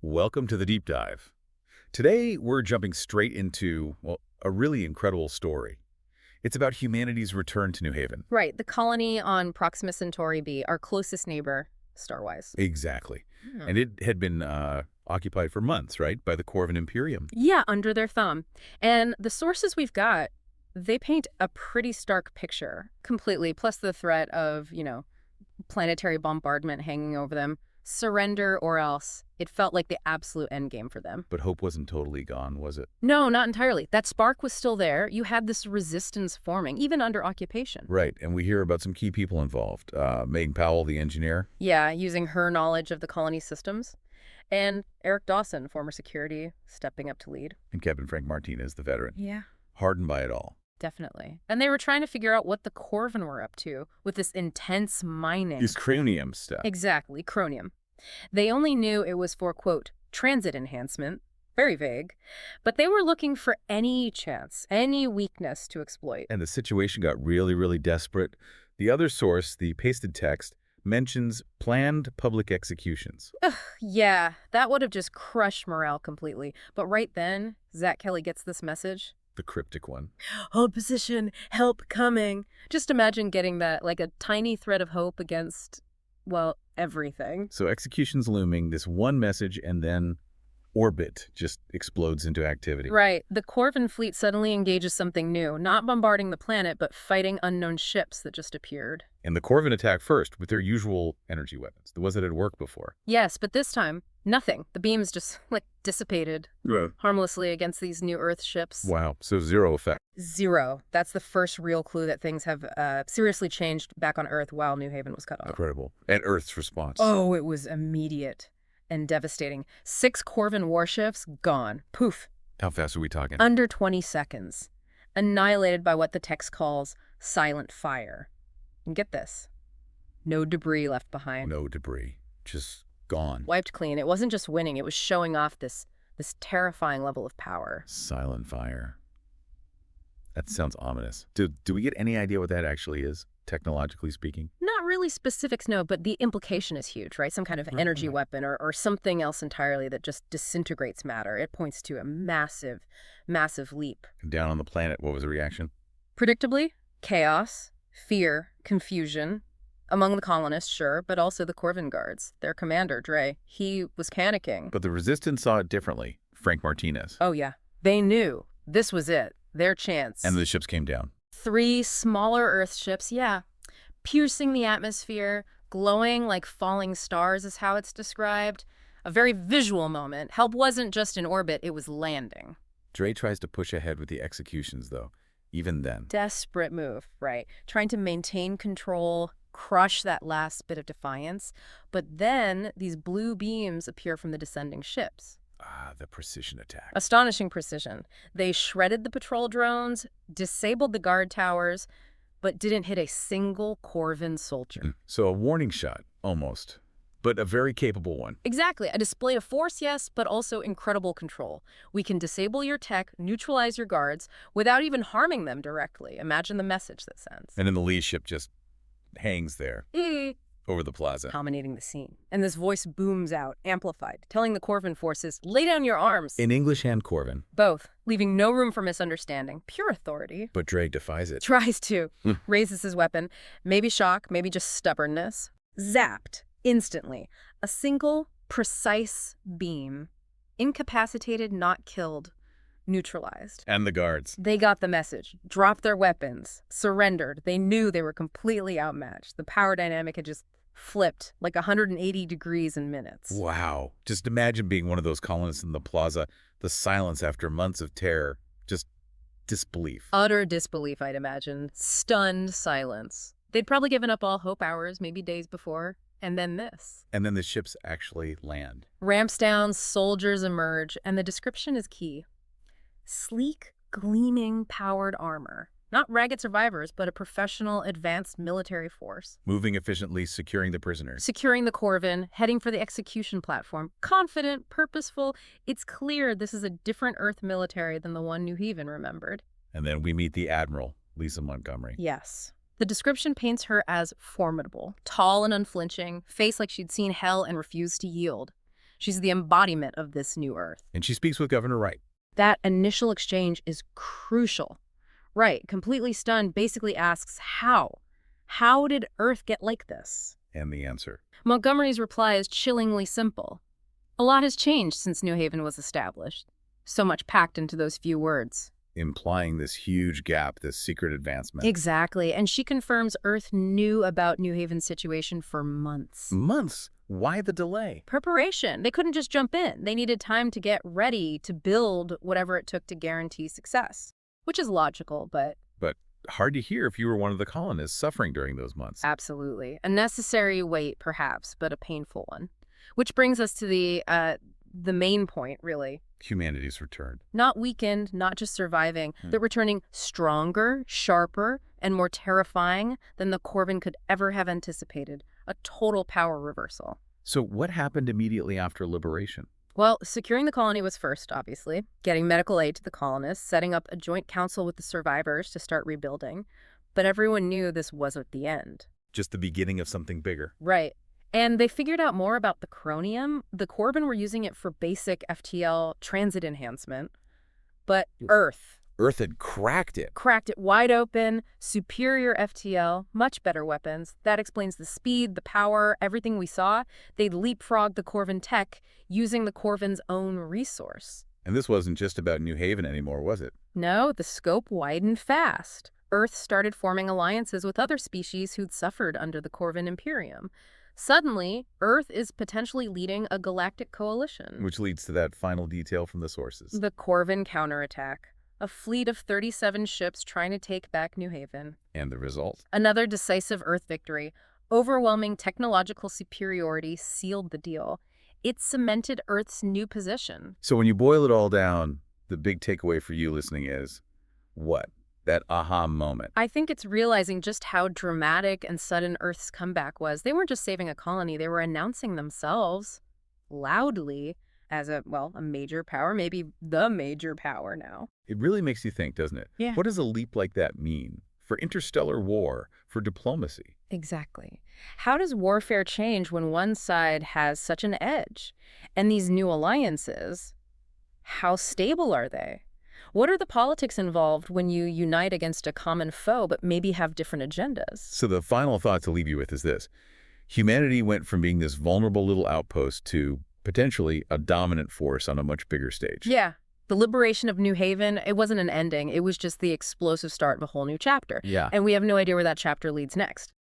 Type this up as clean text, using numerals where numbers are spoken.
Welcome to the deep dive. Today, we're jumping straight into, well, a really incredible story. It's about humanity's return to New Haven. Right, the colony on Proxima Centauri b, our closest neighbor, star-wise. Exactly. Hmm. And it had been occupied for months, right, by the Corvin Imperium. Yeah, under their thumb. And the sources we've got, they paint a pretty stark picture, completely, plus the threat of, planetary bombardment hanging over them. Surrender or else. It felt like the absolute endgame for them. But hope wasn't totally gone, was it? No, not entirely. That spark was still there. You had this resistance forming, even under occupation. Right, and we hear about some key people involved. Megan Powell, the engineer. Yeah, using her knowledge of the colony systems. And Eric Dawson, former security, stepping up to lead. And Captain Frank Martinez, the veteran. Yeah. Hardened by it all. Definitely. And they were trying to figure out what the Corvin were up to with this intense mining. This cranium stuff. Exactly, chromium. They only knew it was for, quote, transit enhancement, very vague, but they were looking for any chance, any weakness to exploit. And the situation got really, really desperate. The other source, the pasted text, mentions planned public executions. Ugh, yeah, that would have just crushed morale completely. But right then, Zach Kelly gets this message. The cryptic one. Hold position, help coming. Just imagine getting that, like a tiny thread of hope against, well, everything. So execution's looming, this one message, and then orbit just explodes into activity. Right. The Corvin fleet suddenly engages something new, not bombarding the planet, but fighting unknown ships that just appeared. And the Corvin attack first with their usual energy weapons, the ones that had worked before. Yes, but this time, nothing. The beams just, dissipated harmlessly against these new Earth ships. Wow, so zero effect. Zero. That's the first real clue that things have seriously changed back on Earth while New Haven was cut off. Incredible. And Earth's response. Oh, it was immediate and devastating. 6 Corvin warships, gone. Poof. How fast are we talking? Under 20 seconds. Annihilated by what the text calls silent fire. And get this. No debris left behind. No debris. Just gone. Wiped clean. It wasn't just winning. It was showing off this terrifying level of power. Silent fire. That sounds ominous. Do we get any idea what that actually is, technologically speaking? Not really specifics, no, but the implication is huge, right? Some kind of energy weapon or something else entirely that just disintegrates matter. It points to a massive, massive leap. Down on the planet, what was the reaction? Predictably, chaos, fear, confusion. Among the colonists, sure, but also the Corvin guards. Their commander, Dre, he was panicking. But the resistance saw it differently. Frank Martinez. Oh, yeah. They knew. This was it. Their chance. And the ships came down. 3 smaller Earth ships, yeah. Piercing the atmosphere, glowing like falling stars is how it's described. A very visual moment. Help wasn't just in orbit, it was landing. Dre tries to push ahead with the executions, though. Even then. Desperate move, right. Trying to maintain control, crush that last bit of defiance. But then these blue beams appear from the descending ships. Ah, the precision attack. Astonishing precision. They shredded the patrol drones, disabled the guard towers, but didn't hit a single Corvin soldier. So a warning shot, almost. But a very capable one. Exactly. A display of force, yes, but also incredible control. We can disable your tech, neutralize your guards, without even harming them directly. Imagine the message that sends. And then the Lee ship just hangs there. Over the plaza. Dominating the scene. And this voice booms out, amplified, telling the Corvin forces, lay down your arms. In English and Corvin. Both, leaving no room for misunderstanding. Pure authority. But Dre defies it. Tries to. Raises his weapon. Maybe shock, maybe just stubbornness. Zapped. Instantly. A single, precise beam. Incapacitated, not killed. Neutralized. And the guards. They got the message, dropped their weapons, surrendered. They knew they were completely outmatched. The power dynamic had just flipped like 180 degrees in minutes. Wow. Just imagine being one of those colonists in the plaza, the silence after months of terror, just disbelief. Utter disbelief, I'd imagine. Stunned silence. They'd probably given up all hope hours, maybe days before. And then this. And then the ships actually land. Ramps down, soldiers emerge, and the description is key. Sleek, gleaming, powered armor. Not ragged survivors, but a professional, advanced military force. Moving efficiently, securing the prisoners. Securing the Corvin, heading for the execution platform. Confident, purposeful. It's clear this is a different Earth military than the one New Haven remembered. And then we meet the Admiral, Lisa Montgomery. Yes. The description paints her as formidable, tall and unflinching, face like she'd seen hell and refused to yield. She's the embodiment of this new Earth. And she speaks with Governor Wright. That initial exchange is crucial. Wright, completely stunned, basically asks, how? How did Earth get like this? And the answer. Montgomery's reply is chillingly simple. A lot has changed since New Haven was established. So much packed into those few words. Implying this huge gap, this secret advancement. Exactly, and she confirms Earth knew about New Haven's situation for months. Months? Why the delay? Preparation. They couldn't just jump in. They needed time to get ready to build whatever it took to guarantee success. Which is logical, but Hard to hear if you were one of the colonists suffering during those months. absolutely. A necessary wait, perhaps, but a painful one. Which brings us to the main point, really. Humanity's return. Not weakened, not just surviving. They're returning stronger, sharper, and more terrifying than the Corvin could ever have anticipated. A total power reversal. So what happened immediately after liberation? Well, securing the colony was first, obviously. Getting medical aid to the colonists, setting up a joint council with the survivors to start rebuilding. But everyone knew this wasn't the end. Just the beginning of something bigger. Right. And they figured out more about the chromium. The Corvin were using it for basic FTL transit enhancement. But Earth Earth had cracked it. cracked it wide open, superior FTL, much better weapons. That explains the speed, the power, everything we saw. They leapfrogged the Corvin tech using the Corvin's own resource. And this wasn't just about New Haven anymore, was it? No, the scope widened fast. Earth started forming alliances with other species who'd suffered under the Corvin Imperium. Suddenly, Earth is potentially leading a galactic coalition. Which leads to that final detail from the sources. The Corvin counterattack. A fleet of 37 ships trying to take back New Haven. And the result? Another decisive Earth victory. Overwhelming technological superiority sealed the deal. It cemented Earth's new position. So when you boil it all down, the big takeaway for you listening is, what? That aha moment. I think it's realizing just how dramatic and sudden Earth's comeback was. They weren't just saving a colony, they were announcing themselves loudly as a major power, maybe the major power now. It really makes you think, doesn't it? Yeah. What does a leap like that mean for interstellar war, for diplomacy? Exactly. How does warfare change when one side has such an edge? And these new alliances, how stable are they? What are the politics involved when you unite against a common foe but maybe have different agendas? So the final thought to leave you with is this. Humanity went from being this vulnerable little outpost to potentially a dominant force on a much bigger stage. Yeah. The liberation of New Haven, it wasn't an ending. It was just the explosive start of a whole new chapter. Yeah. And we have no idea where that chapter leads next.